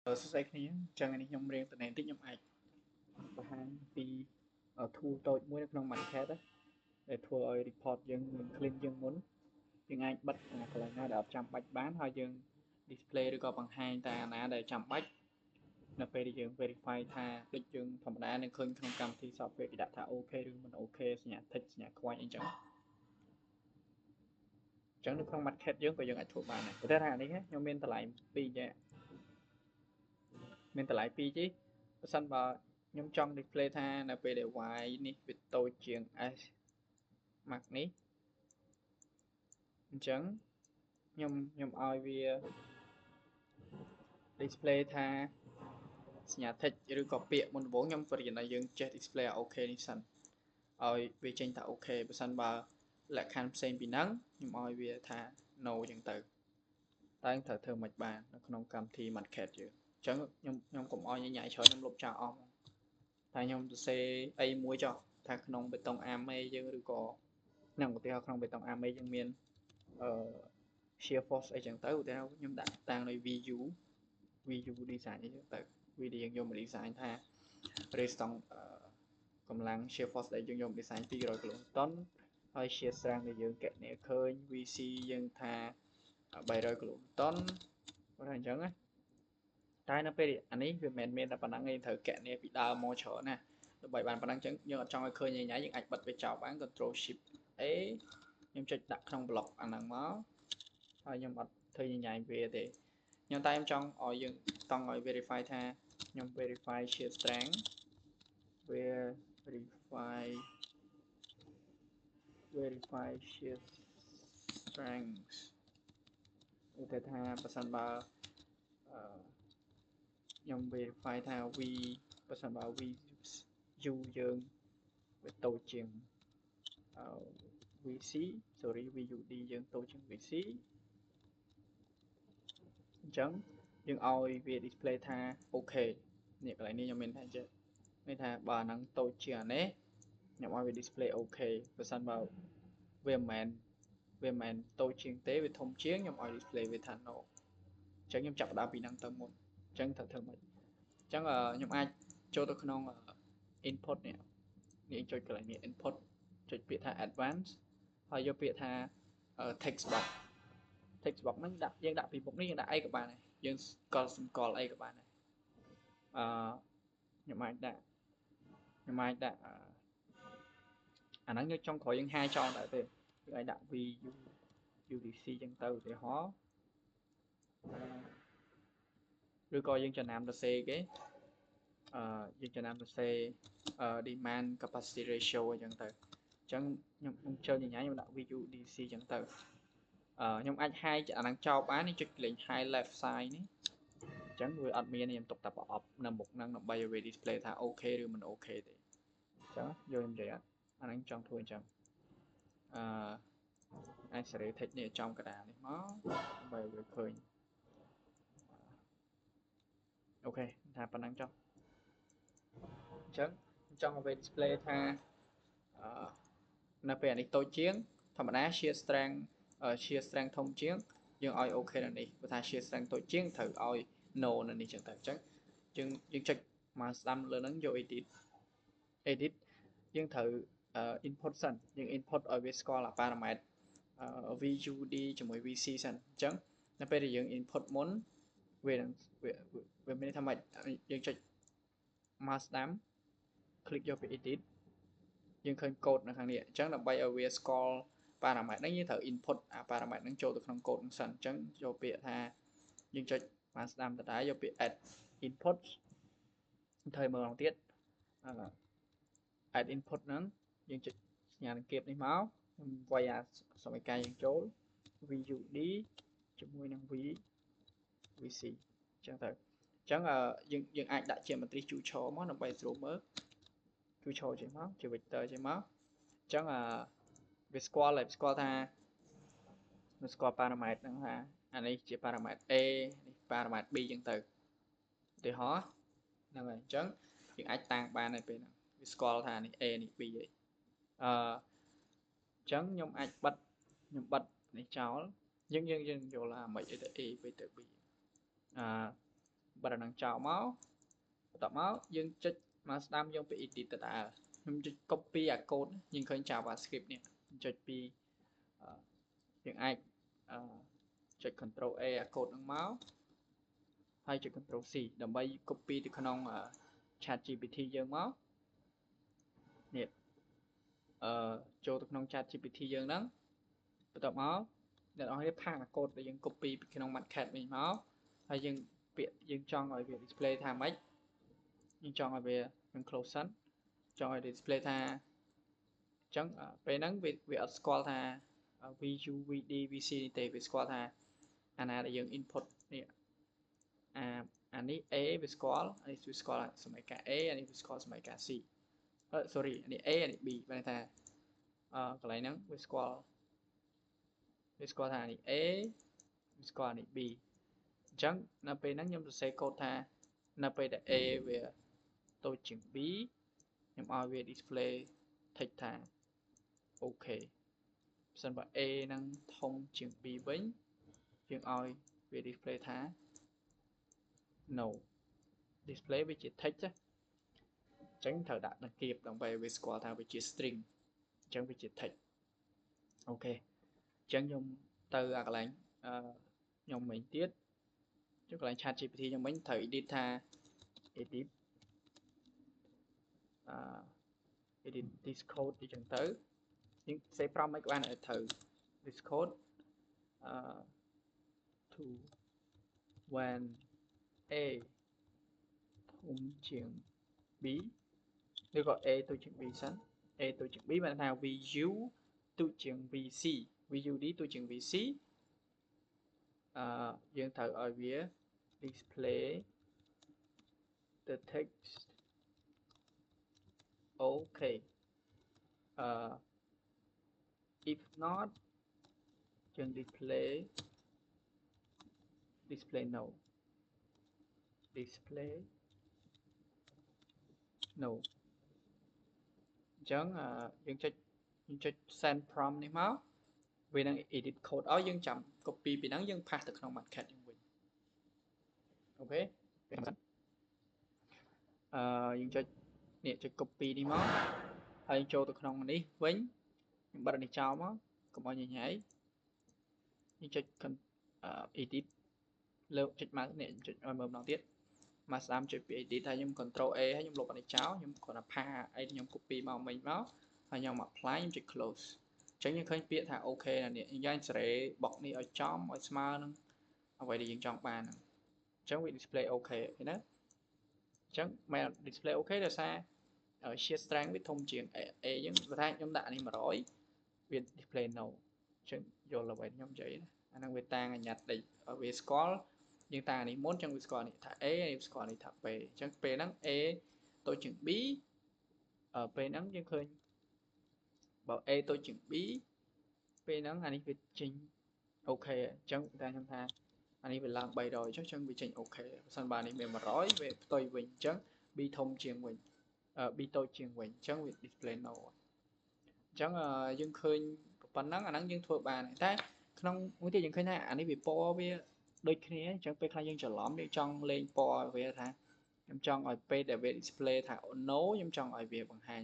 សួស្តីគ្នាចឹងនេះខ្ញុំរៀនតំណែងតិចខ្ញុំអាចបង្ហាញពី tool តូចមួយនៅក្នុង Market ដែលធ្វើឲ្យ report យើងមាន clean ជាងមុនយើងអាចបិទកន្លែងណាដែលអត់ចាំបាច់បានហើយយើង display ឬក៏បង្ហាញតែអាណាដែលចាំបាច់នៅពេលដែលយើង verify ថាដូចយើងធម្មតានឹងឃើញក្នុងកម្មវិធី software គេដាក់ថា OK ឬមិន OK សញ្ញា tick សញ្ញាខ្វាច់អីចឹងនៅក្នុង Market យើងក៏យើងអាចធ្វើបានដែរតែថាអានេះខ្ញុំមានតម្លៃ2យ៉ាងមានតម្លៃ2ជីបើសិនបើខ្ញុំចង់ display ថានៅពេលដែល y នេះវាតូចជាង s max នេះអញ្ចឹងខ្ញុំឲ្យវា display ថាសញ្ញា text ឬក៏ពាក្យមុនដំបូងខ្ញុំបរិញ្ញាយើងចេះ display OK នេះសិនឲ្យវាចេញថា OK បើសិនបើលក្ខខណ្ឌផ្សេងពីហ្នឹងខ្ញុំឲ្យវាថា no អញ្ចឹងទៅតែត្រូវធ្វើមិនបាននៅក្នុងកម្មវិធី market យើងអញ្ចឹងខ្ញុំកុំឲ្យញញ៉ៃច្រើនខ្ញុំលុបចោលអស់តែខ្ញុំសរសេរអីមួយចុះថាក្នុងបេតុងអាមេយើងឬក៏ក្នុងឧទាហរណ៍ក្នុងបេតុងអាមេយើងមានអឺ shear force អីចឹងទៅឧទាហរណ៍ខ្ញុំដាក់តាំងនៅ VU design អីចឹងទៅវាយើងយកមក design ថា resistance កម្លាំង shear force ដែលយើងយក design 200 kN ហើយ shear strength ដែលយើងកណនាឃើញ VC យើងថា300 kN បើថាអញ្ចឹងណាតែនៅពេលអានេះវាមិនមែនមានតែប៉ុណ្ណឹងទេត្រូវកណនាពីដើមមកច្រើនណាដើម្បីបានប៉ុណ្ណឹងអញ្ចឹងយើងអត់ចង់ឲ្យឃើញញ៉ៃយើងអាចបិទវាចោលបាន Control Shift A ខ្ញុំចុចដាក់ក្នុង block អាហ្នឹងមកហើយខ្ញុំអត់ធ្វើញ៉ៃវាទេខ្ញុំតែខ្ញុំចង់ឲ្យយើងតង់ឲ្យ verify ថាខ្ញុំ verify shear strength verify shear strength ឧទាហរណ៍ថាបើសិនបើខ្ញុំ verify ថា v បើសិនបើ v u យើងវាតូចជាងvc sorry vud យើងតូចជាង vc អញ្ចឹងយើងឲ្យវា display ថា OK នេះកន្លែងនេះខ្ញុំមានថាចេះមានថាបើអាហ្នឹងតូចជាងអានេះខ្ញុំឲ្យវា display OK បើសិនបើវាមិនមែនតូចជាងទេវាធំជាងខ្ញុំឲ្យ display វាថា no អញ្ចឹងខ្ញុំចាប់ផ្ដើមពីហ្នឹងទៅមុនអញ្ចឹងត្រូវធ្វើម៉េចអញ្ចឹងខ្ញុំអាចចូលទៅក្នុង input នេះចុចកន្លែងនេះ input ចុចពាក្យថា advanced ហើយយកពាក្យថា text boxហ្នឹងយើងដាក់ពីមុខនេះយើងដាក់អីក៏បានដែរយើងស្គាល់សម្គាល់អីក៏បានដែរខ្ញុំអាចដាក់អាហ្នឹងយើងចង់ក្រោយយើងហាយចោលដែរទេយើងអាចដាក់ VU UDC ចឹងទៅឧទាហរណ៍ឬក៏យើងចំណាំសរសេរគេយើងចំណាំសរសេរdemand capacity ratio អញ្ចឹងទៅអញ្ចឹងខ្ញុំចូលញញ៉ាខ្ញុំដាក់ VUDC អញ្ចឹងទៅខ្ញុំអាចហាយអាហ្នឹងចោលបាននេះចុចលេខ high left side នេះអញ្ចឹងវាអត់មានខ្ញុំទុកតែប្រអប់នៅមុខហ្នឹងដើម្បីឲ្យវា display ថា OK ឬមិន OK ទេអញ្ចឹងយកខ្ញុំនិយាយអាហ្នឹងចង់ធ្វើអញ្ចឹងអាចសេរី text នេះចំកណ្ដាលនេះមកដើម្បីវាឃើញអូខេថាប៉ុណ្ណឹងចុះអញ្ចឹងចង់ឲ្យវា display ថានៅពេលអានេះតូចជាងធម្មតា shear strength ធំជាងយើងឲ្យ OK នៅនេះបើថា shear strength តូចជាងត្រូវឲ្យ no នៅនេះចឹងទៅអញ្ចឹងយើងចុចមកស្ដាំលើហ្នឹងយក edit យើងត្រូវ input សិនយើង input ឲ្យវាស្គាល់អា parameter VUD ជាមួយ VC សិនអញ្ចឹងនៅពេលដែលយើង input មុនវាមានថាម៉េចយើងចុចមកស្ដាំ click យកពី edit យើងឃើញ code នៅខាងនេះអញ្ចឹងដើម្បីឲ្យវាស្គាល់ parameter ហ្នឹងយើងត្រូវ input អា parameter ហ្នឹងចូលទៅក្នុង code ហ្នឹងសិនអញ្ចឹងយកពាក្យថាយើងចុចមកស្ដាំដដែលយកពាក្យ add input ធ្វើមើលម្ដងទៀត add input ហ្នឹងយើងចុចសញ្ញាគៀបនេះមកខ្ញុំវាយអាសមីកាយយើងចូល VUD ជាមួយនឹង VC អញ្ចឹងទៅអញ្ចឹងយើងអាចដាក់ geometry ជូឆរមកដើម្បីស្រួលមើលជូឆរចេញមកជា vector ចេញមកអញ្ចឹងវាស្គាល់ថាវាស្គាល់ parameter ហ្នឹងថាអានេះជា parameter A នេះ parameter B អញ្ចឹងទៅឧទាហរណ៍ហ្នឹងហើយអញ្ចឹងយើងអាចតាំងបានហើយពេលហ្នឹងវាស្គាល់ថានេះ A នេះ B អីអញ្ចឹងខ្ញុំអាចបិទនេះចោលយើងយល់ថាមិនអីទៅ A ទៅ B បាត់នឹងចោលមកបន្ទាប់មកយើងចុចមកស្ដាំយើងទៅ edit ទៅដែរខ្ញុំចុច copy អា code យើងឃើញ JavaScript នេះចុចពីយើងអាចចុច Ctrl A អា code ហ្នឹងមកហើយចុច Ctrl C ដើម្បី copy ទៅក្នុង ChatGPT យើងមកនេះចូលទៅក្នុង ChatGPT យើងហ្នឹងបន្ទាប់មកអ្នកនរគ្នាផាសអា code ដែលយើង copy ពីក្នុង Matcat វិញមកហើយយើងពាក្យយើងចង់ឲ្យវា display ថាម៉េចយើងចង់ឲ្យវានឹង close សិនចង់ឲ្យ display ថាអញ្ចឹងពេលហ្នឹងវាអត់ស្គាល់ថា VU VD VC នេះទេវាស្គាល់ថាអាណាដែលយើង input នេះអានេះ A វាស្គាល់អានេះវាស្គាល់សម័យកាល A អានេះវាស្គាល់សម័យកាល C sorry អានេះ A អានេះ B បានថាកន្លែងហ្នឹងវាស្គាល់ថាអានេះ A វាស្គាល់អានេះ B អញ្ចឹងនៅពេលហ្នឹងខ្ញុំសរសេរកូដថានៅពេលដែល A វាតូចជាង B ខ្ញុំឲ្យវា display text ថា OK បើសិនបើ A ហ្នឹងធំជាង B វិញយើងឲ្យវា display ថា no display វាជា text អញ្ចឹងត្រូវដាក់នឹងគៀបដើម្បីវាស្គាល់ថាវាជា string អញ្ចឹងវាជា text អូខេអញ្ចឹងខ្ញុំទៅអាកន្លែងខ្ញុំមិញទៀតចុះកន្លែង ChatGPT ខ្ញុំមិញត្រូវ edit ថា edit this code អញ្ចឹងទៅយើងផ្សេងប្រមមិនក៏បានត្រូវ this code to when A ធំជាង B ឬក៏ A ទៅជាង B សិន A ទៅជាង B បានថា VU ទៅជាង VC VUD ទៅជាង VC យើងត្រូវឲ្យវា display the text okay if not យើង display no display no អញ្ចឹងយើងចុច send prompt នេះមកវានឹង edit code ឲ្យយើងចាំ copy ពីហ្នឹងយើងផាសទៅក្នុង Matcat យើងវិញអូខេយើងចុចនេះចុច copy នេះមកហើយចូលទៅក្នុងនេះវិញខ្ញុំបិទនេះចោលមកកុំឲ្យញញ៉ៃយើងចុច edit លើកចុចមកនេះចុចឲ្យមើលម្ដងទៀតមកស្ដាំចុចពី edit ហើយខ្ញុំ Ctrl A ហើយខ្ញុំលុបអានេះចោលខ្ញុំគ្រាន់តែផាអីខ្ញុំ copy មកមិញមកហើយខ្ញុំ apply ខ្ញុំចុច close អញ្ចឹងយើងឃើញពាក្យថា OK ណានេះយើងសេរីបុកនេះឲ្យចំឲ្យស្មើនឹងអ្វីដែលយើងចង់បានហ្នឹងអញ្ចឹងវា display OK ឃើញណាអញ្ចឹងមែន display OK ដោយសារ sheet strength វាធំជាង A អញ្ចឹងបើថាខ្ញុំដាក់នេះ100វា display no អញ្ចឹងយល់អ្វីខ្ញុំនិយាយណាអាហ្នឹងវាតាំងអាញាត់ដែលវាស្គាល់យើងតាំងនេះមុនអញ្ចឹងវាស្គាល់នេះថា A នេះស្គាល់នេះថា B អញ្ចឹងពេលហ្នឹង A តូចជាង B ពេលហ្នឹងយើងឃើញបើ A តូចជាង B ពេលហ្នឹងអានេះវាចេញ OK អញ្ចឹងតែខ្ញុំថាអានេះវាឡើង300ចុះអញ្ចឹងវាចេញ OK បើសិនបើនេះមាន100វាផ្ទុយវិញអញ្ចឹង B ធំជាងវិញB តូចជាងវិញអញ្ចឹងវា display no អញ្ចឹងយើងឃើញប៉ុណ្ណឹងអាហ្នឹងយើងធ្វើបានតែក្នុងមួយទៀតយើងឃើញថាអានេះវាពណ៌វាដូចគ្នាអញ្ចឹងពេលខ្លះយើងច្រឡំយើងចង់លេងពណ៌វាថាខ្ញុំចង់ឲ្យពេលដែលវា display ថា no ខ្ញុំចង់ឲ្យវាបង្ហាញ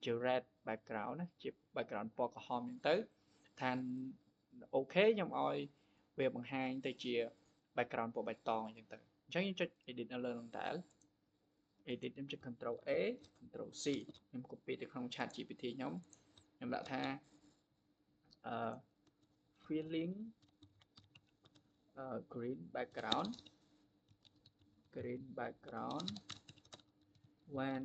ជា red background ណាជា background ពណ៌ក្រហមអញ្ចឹងទៅថាអូខេខ្ញុំឲ្យវាបង្ហាញទៅជា background ពណ៌បៃតងអញ្ចឹងទៅអញ្ចឹងយើងចុច edit នៅលើនឹងដែរ edit ខ្ញុំចុច Ctrl A Ctrl C ខ្ញុំ copy ទៅក្នុង chat GPT ខ្ញុំដាក់ថាfeeling green background when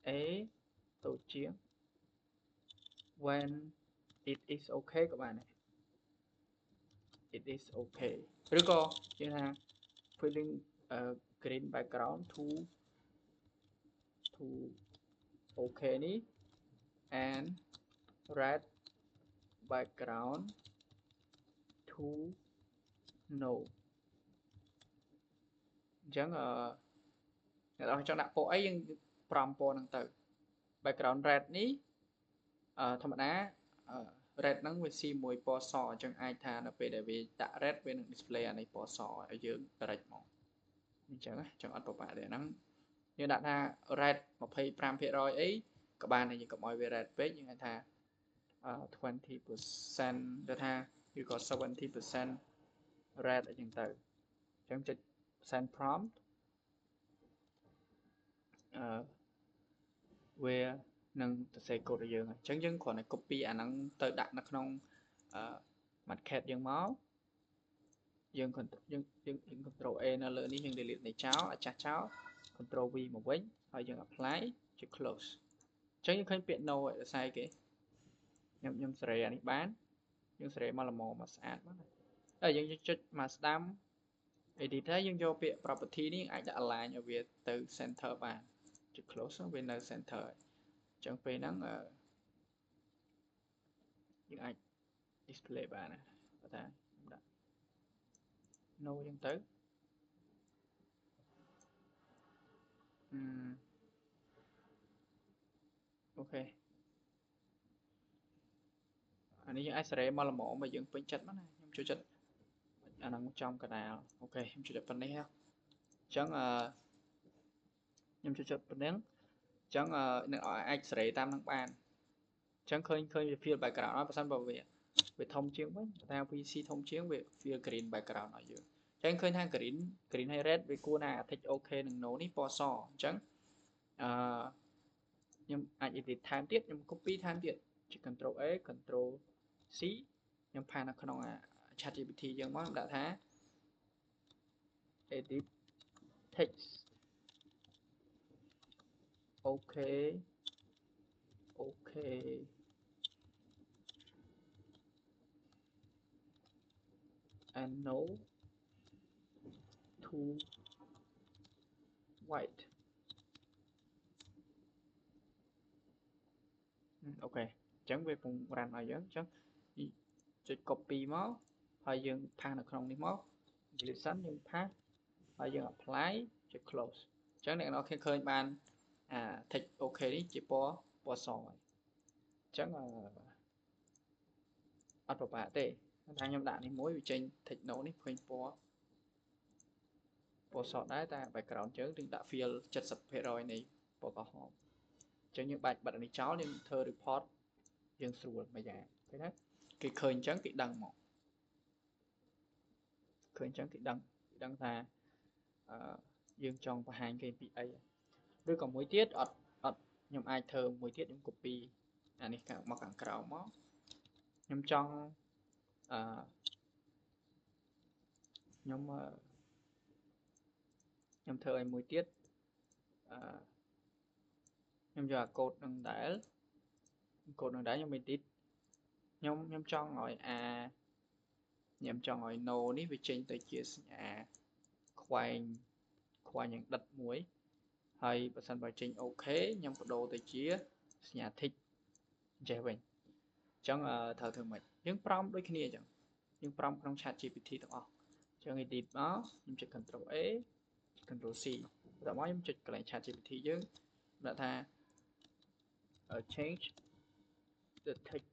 A តូចជាង when it is okay ក៏បានដែរ it is okay ឬក៏យើងថា feeling green background to okay នេះ and red background to no អញ្ចឹងអ្នកនរចង់ដាក់ពណ៌អីយើងប្រំពណ៌ហ្នឹងទៅ background red នេះធម្មតា red ហ្នឹងវាស៊ីមួយពណ៌សអញ្ចឹងអាចថានៅពេលដែលវាដាក់ red វានឹង display អានេះពណ៌សឲ្យយើង correct មក ចឹងចឹងអត់ប្របាក់ទេហ្នឹងយើងដាក់ថា red 25%អីក៏បានតែយើងកុំឲ្យវា red ពេកយើងហៅថា 20% ទៅថាឬក៏70% red អីចឹងទៅចឹងចុច send prompt វានឹងសរសេរកូដឲ្យយើងអញ្ចឹងយើងគ្រាន់តែ copy អាហ្នឹងទៅដាក់នៅក្នុងmarket យើងមកយើង control A នៅលើនេះយើង delete នេះចោលអាចាស់ចោល control V មកវិញហើយយើង apply ចុច close អញ្ចឹងយើងឃើញពាក្យ no ឯស្អីគេខ្ញុំសេរីអានេះបានយើងសេរីមកល្មមមកស្អាតមកហើយយើងចុចមកស្ដាំ edit ហើយយើងយកពាក្យ property នេះអាចដាក់ align ឲ្យវាទៅ center បានចុច close វានៅ center ហើយអញ្ចឹងពេលហ្នឹងយើងអាច display បានណាបើថាដាក់ no អញ្ចឹងទៅអូខេអានេះយើងអាចសេរីមកល្មមមកយើងពេញចិត្តមកណាខ្ញុំចូលចិត្តអាហ្នឹងចំកដាលអូខេខ្ញុំចូលចិត្តប៉ុណ្នេះអញ្ចឹងខ្ញុំចូលចិត្តប៉ុណ្ណឹងអញ្ចឹងនឹងអាចសេរីតាមនឹងបានអញ្ចឹងឃើញវា fill background ហើយបើសិនបើវាធំជាងវិញតែ VC ធំជាងវា fill green background ឲ្យយើងអញ្ចឹងឃើញថា green ហើយ red វាគួរណា tick OK នឹង no នេះពណ៌សអញ្ចឹងខ្ញុំអាច edit ថែមទៀតខ្ញុំ copy ថែមទៀតចុច control A control C ខ្ញុំផាននៅក្នុង ChatGPT យើងមកដាក់ថា edit text OK and no to white អូខេអញ្ចឹងវាពងរ៉ាន់ឲ្យយើងអញ្ចឹងចុច copy មកហើយយើងផាសនៅក្នុងនេះមក delete សិនយើងផាសហើយយើង apply ចុច close អញ្ចឹងអ្នកនរគ្នាឃើញបានtext OK នេះជាពណ៌សហើយអញ្ចឹងអត់ប្របាក់ទេថាខ្ញុំដាក់នេះមួយវាចេញ text no នេះឃើញពណ៌សដែរតែ background យើងយើងដាក់ fill 70% នៃពណ៌ក្រហមអញ្ចឹងយើងបាច់បិទអានេះចោលយើងធ្វើ report យើងស្រួលមួយយ៉ាងឃើញទេគេឃើញអញ្ចឹងគេដឹងមកឃើញអញ្ចឹងគេដឹងថាយើងចង់បង្ហាញគេពីអីឬក៏មួយទៀតអត់ខ្ញុំអាចធ្វើមួយទៀតខ្ញុំ copy អានេះមកខាងក្រោមមកខ្ញុំចង់ខ្ញុំធ្វើឲ្យមួយទៀតខ្ញុំយកកូដនឹងដែលខ្ញុំ edit ខ្ញុំចង់ឲ្យខ្ញុំចង់ឲ្យ no នេះវាចេញទៅជាសញ្ញាខ្វែងយ៉ាងដិតមួយហើយបើសិនបើចេញ OK ខ្ញុំបដូរទៅជាសញ្ញា tick ចេះវិញអញ្ចឹងត្រូវធ្វើម៉េចយើងប្រមដូចគ្នាអញ្ចឹងយើងប្រមក្នុង ChatGPT ទាំងអស់អញ្ចឹង edit មកខ្ញុំចុច control A control C បន្ទាប់មកខ្ញុំចុចកន្លែង ChatGPT យើងដាក់ថា change the text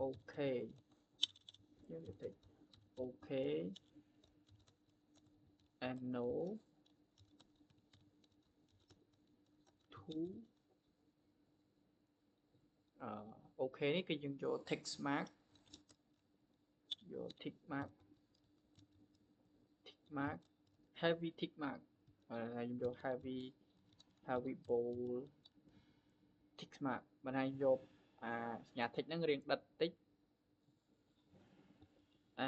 OK យើងទៅ OK and no to OK នេះគឺយើងយក text mark យក tick mark heavy tick mark ខ្ញុំយក heavy bold tick mark បើណាយកសញ្ញា tick ហ្នឹងរៀងដិតតិច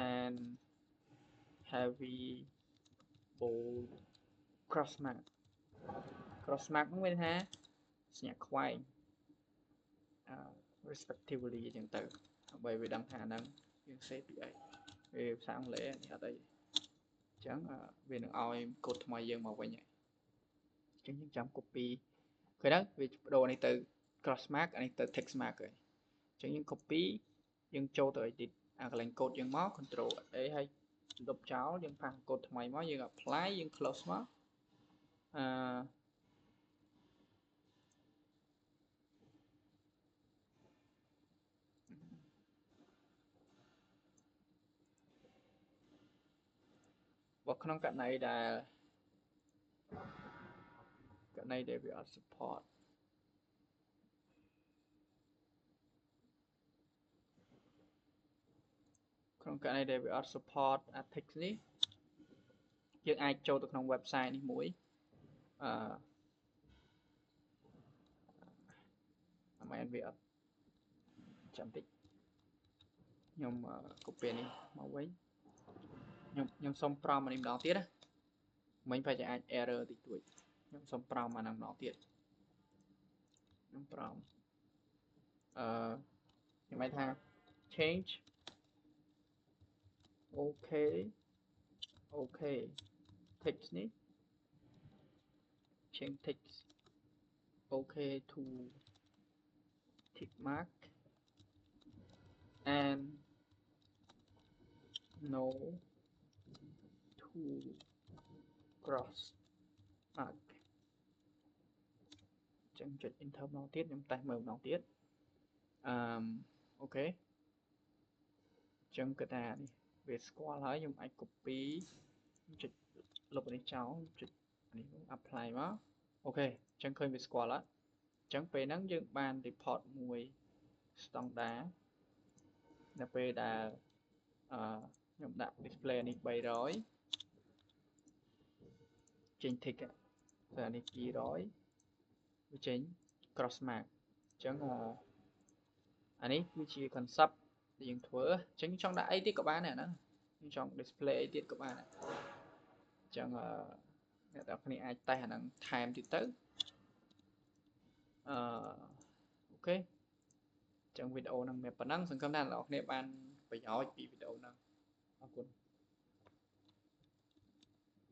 and heavy bold cross mark ហ្នឹងមានថាសញ្ញាខ្វែងrespectively អញ្ចឹងទៅដើម្បីវាដឹងថាហ្នឹងយើងសេពីអីវាភាសាអង់គ្លេសនេះអត់អីអញ្ចឹងវានឹងឲ្យកូដថ្មីយើងមកវិញហើយអញ្ចឹងយើងចាំ copy ឃើញទេវាបដូរនេះទៅ cross mark អានេះទៅ text mark ហើយអញ្ចឹងយើង copy យើងចូលទៅ edit កន្លែងកូដយើងមក control A ហើយលុបចោលយើងផាសកូដថ្មីមកយើង apply យើង close មក បើក្នុងករណីដែលវាអត់ support ក្នុងករណីដែលវាអត់ support text នេះយើងអាចចូលទៅក្នុង website នេះមួយមែនវាអត់ចាំតិចខ្ញុំ copy នេះមកវិញខ្ញុំសុំប្រមអានេះម្ដងទៀតណាមិញប្រហែលជាអាច error តិចតួចខ្ញុំសុំប្រមអាហ្នឹងម្ដងទៀតខ្ញុំប្រមខ្ញុំហៅថា change okay text នេះ change text okay to tick mark and no to cross mark ចឹងចុច enter ម្ដងទៀតខ្ញុំតេស្តមើលម្ដងទៀតអូខេចឹងគឺថានេះវាស្គាល់ហើយខ្ញុំអាច copy ចុចលុបនេះចោលចុចនេះ apply មកអូខេចឹងឃើញវាស្គាល់ហើយចឹងពេលហ្នឹងយើងបាន report មួយ standard នៅពេលដែលខ្ញុំដាក់ display នេះ300ចេញ tick តែនេះ200វាចេញ cross mark ចឹងអានេះគឺជា concept ដែលយើងធ្វើចឹងចង់ដាក់អីទៀតក៏បានដែរហ្នឹងចង់ display អីទៀតក៏បានដែរចឹងអ្នកទាំងគ្នាអាចតេស្តអាហ្នឹងថែមទៀតទៅអូខេចឹងវីដេអូហ្នឹងមានប៉ុណ្ណឹងសង្ឃឹមថាអ្នកនរគ្នាបានប្រយោជន៍ពីវីដេអូហ្នឹងអរគុណ